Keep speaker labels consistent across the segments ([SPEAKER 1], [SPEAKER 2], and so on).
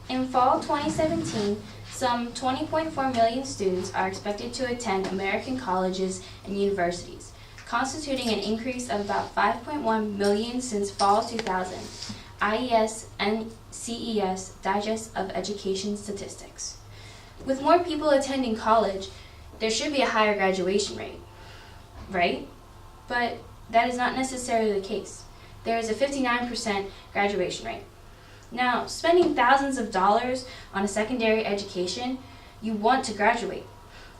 [SPEAKER 1] In fall 2017, some 20.4 million students are expected to attend American colleges and universities, constituting an increase of about 5.1 million since fall 2000, IES and CES Digest of Education Statistics. With more people attending college, there should be a higher graduation rate, right? But that is not necessarily the case. There is a 59% graduation rate. Now, spending thousands of dollars on a secondary education, you want to graduate.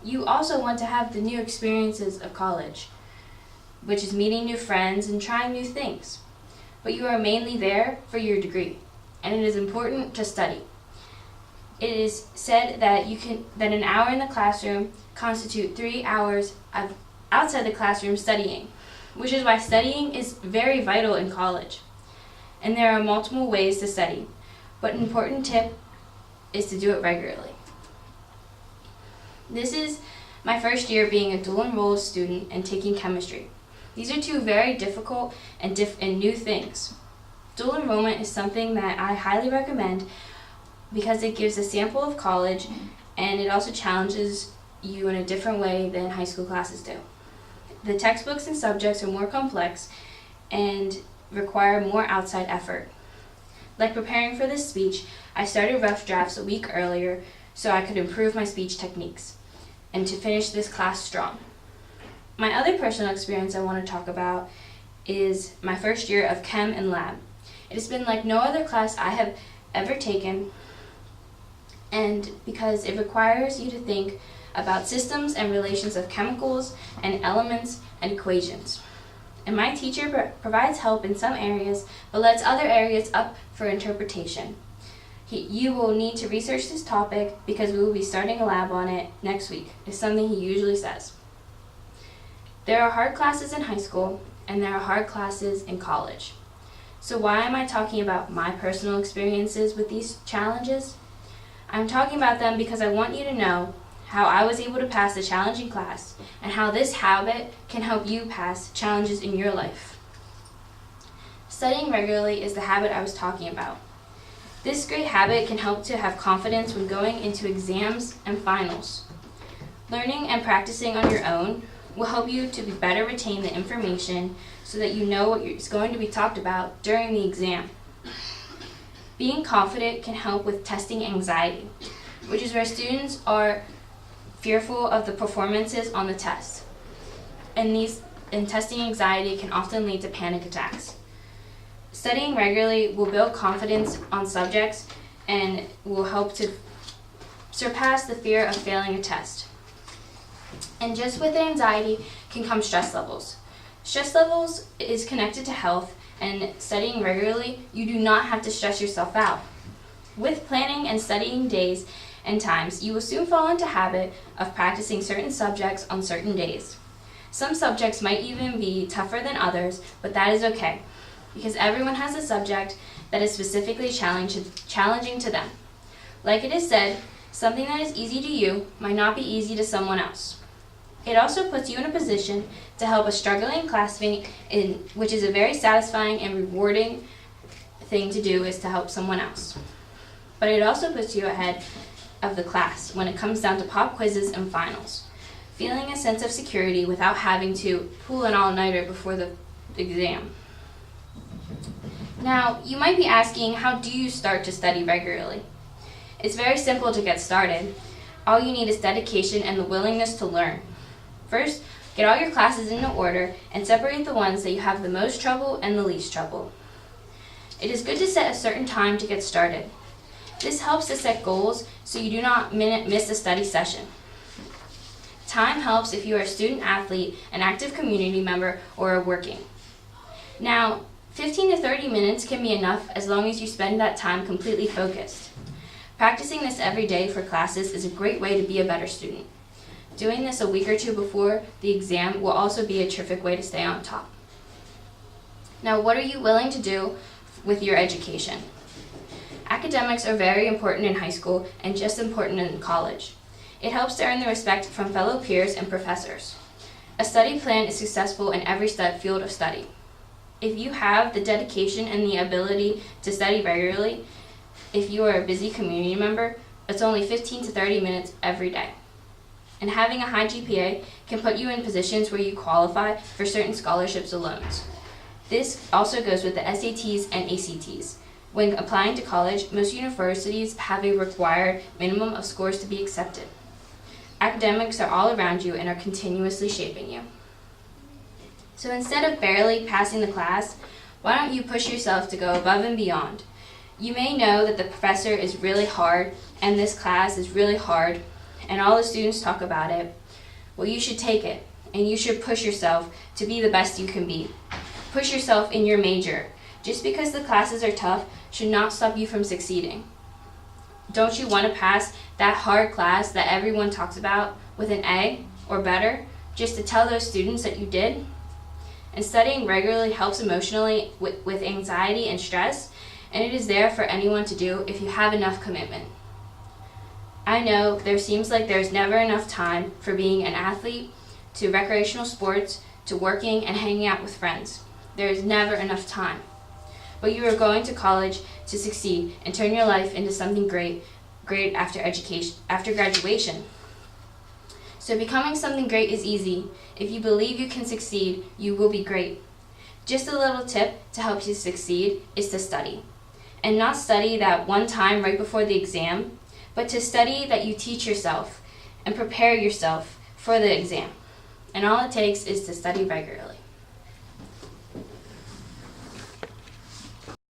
[SPEAKER 1] You also want to have the new experiences of college, which is meeting new friends and trying new things. But you are mainly there for your degree, and it is important to study. It is said that an hour in the classroom constitute 3 hours of outside the classroom studying, which is why studying is very vital in college. And there are multiple ways to study, but an important tip is to do it regularly. This is my first year being a dual enrolled student and taking chemistry. These are two very difficult and new things. Dual enrollment is something that I highly recommend because it gives a sample of college and it also challenges you in a different way than high school classes do. The textbooks and subjects are more complex and require more outside effort. Like preparing for this speech, I started rough drafts a week earlier so I could improve my speech techniques and to finish this class strong. My other personal experience I want to talk about is my first year of chem and lab. It has been like no other class I have ever taken, and because it requires you to think about systems and relations of chemicals and elements and equations. And my teacher provides help in some areas, but lets other areas up for interpretation. You will need to research this topic because we will be starting a lab on it next week, is something he usually says. There are hard classes in high school, and there are hard classes in college. So why am I talking about my personal experiences with these challenges? I'm talking about them because I want you to know how I was able to pass a challenging class, and how this habit can help you pass challenges in your life. Studying regularly is the habit I was talking about. This great habit can help to have confidence when going into exams and finals. Learning and practicing on your own will help you to better retain the information so that you know what is going to be talked about during the exam. Being confident can help with testing anxiety, which is where students are fearful of the performances on the test. And testing anxiety can often lead to panic attacks. Studying regularly will build confidence on subjects and will help to surpass the fear of failing a test. And just with anxiety can come stress levels. Stress levels is connected to health, and studying regularly, you do not have to stress yourself out. With planning and studying days and times, you will soon fall into habit of practicing certain subjects on certain days. Some subjects might even be tougher than others, but that is okay, because everyone has a subject that is specifically challenging to them. Like it is said, something that is easy to you might not be easy to someone else. It also puts you in a position to help a struggling classmate, which is a very satisfying and rewarding thing to do, is to help someone else. But it also puts you ahead of the class when it comes down to pop quizzes and finals, feeling a sense of security without having to pull an all-nighter before the exam. Now, you might be asking, how do you start to study regularly? It's very simple to get started. All you need is dedication and the willingness to learn. First, get all your classes into order and separate the ones that you have the most trouble and the least trouble. It is good to set a certain time to get started. This helps to set goals so you do not miss a study session. Time helps if you are a student athlete, an active community member, or are working. Now, 15 to 30 minutes can be enough as long as you spend that time completely focused. Practicing this every day for classes is a great way to be a better student. Doing this a week or two before the exam will also be a terrific way to stay on top. Now, what are you willing to do with your education? Academics are very important in high school and just important in college. It helps to earn the respect from fellow peers and professors. A study plan is successful in every field of study. If you have the dedication and the ability to study regularly, if you are a busy community member, it's only 15 to 30 minutes every day. And having a high GPA can put you in positions where you qualify for certain scholarships or loans. This also goes with the SATs and ACTs. When applying to college, most universities have a required minimum of scores to be accepted. Academics are all around you and are continuously shaping you. So instead of barely passing the class, why don't you push yourself to go above and beyond? You may know that the professor is really hard and this class is really hard and all the students talk about it. Well, you should take it and you should push yourself to be the best you can be. Push yourself in your major. Just because the classes are tough should not stop you from succeeding. Don't you want to pass that hard class that everyone talks about with an A or better, just to tell those students that you did? And studying regularly helps emotionally with anxiety and stress, and it is there for anyone to do if you have enough commitment. I know there seems like there's never enough time for being an athlete, to recreational sports, to working and hanging out with friends. There is never enough time. But you are going to college to succeed and turn your life into something great after graduation. So becoming something great is easy. If you believe you can succeed, you will be great. Just a little tip to help you succeed is to study. And not study that one time right before the exam, but to study that you teach yourself and prepare yourself for the exam. And all it takes is to study regularly.